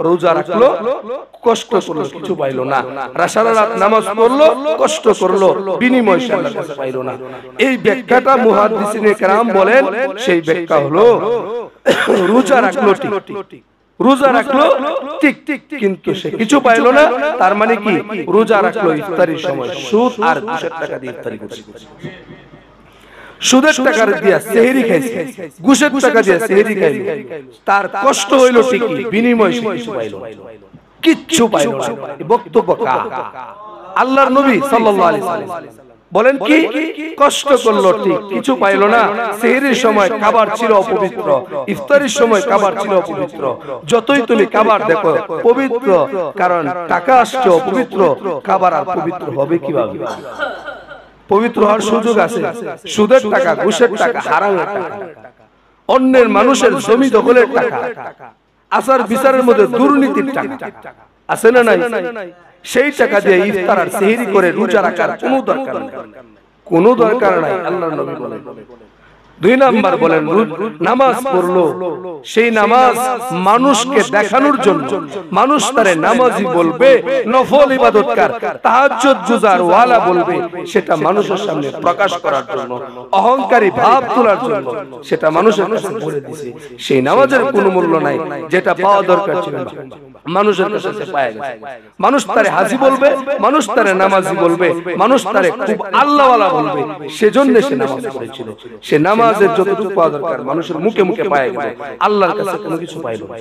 রোজা রাখলো, কষ্ট করলো, কিছু পাইলো না। সারা রাত নামাজ পড়লো, কষ্ট করলো, বিনিময় সে আল্লাহর কাছে পাইলো না। এই ব্যাখ্যাটা মুহাদ্দিসিনে কেরাম বলেন, সেই ব্যাখ্যা হলো রোজা রাখলো ঠিক, রোজা রাখলো ঠিক, কিন্তু সে কিছু পাইলো না। তার মানে কি, রোজা রাখলো ইফতারির সময় সুদ আর ঘুষের টাকা দিয়ে ইফতারি করছে। সুদের টাকা দিয়ে সেহরি খাইছে, ঘুষের টাকা দিয়ে সেহরি খাইল, তার কষ্ট হইল ঠিকই, বিনিময় সে কিছু পাইল না, কিচ্ছু পাইল না। বক্তব্য কার? আল্লাহর নবী সাল্লাল্লাহু আলাইহি ওয়াসাল্লাম বলেন কি, কষ্ট করলো ঠিক, কিছু পাইল না। সেহরির সময় খাবার ছিল অপবিত্র, ইফতারির সময় খাবার ছিল অপবিত্র। যতই তুমি খাবার দেখো পবিত্র, কারণ টাকা আসছে অপবিত্র, খাবার আর পবিত্র হবে কিভাবে? পবিত্র হওয়ার সুযোগ আছে? সুদের টাকা, ঘুষের টাকা, হারামের টাকা, অন্যের মানুষের জমি দখলের টাকা, আচার বিচারের মধ্যে দুর্নীতির টাকা আছে না নাই? সেই টাকা দিয়ে ইফতার আর সেহরি করে রোজা রাখার কোনো দরকার নাই, কোনো দরকার নাই। আল্লাহর নবী বলেন। দুই নাম্বার বলেন, নামাজ পড়লো, সেই নামাজ মানুষকে দেখানোর জন্য, মানুষ তারে নামাজি বলবে, নফল ইবাদতকার, তাহাজ্জুদ গুজার ওয়ালা বলবে, সেটা মানুষের সামনে প্রকাশ করার জন্য, অহংকারী ভাব তোলার জন্য সেটা মানুষের কাছে বলে দিয়েছে। সেই নামাজের কোনো মূল্য নাই, যেটা পাওয়া দরকার ছিল না, মানুষের কাছে পাওয়া গেছে। মানুষ তারে হাজি বলবে, মানুষ তারে নামাজি বলবে, মানুষ তারে খুব আল্লাহওয়ালা বলবে, সেজন্য সে নামাজ পড়েছিল। সে নামাজের যতটুকু পাওয়া দরকার মানুষের মুখে মুখে পায় গেল, আল্লাহর কাছে কোনো কিছু পাইল না।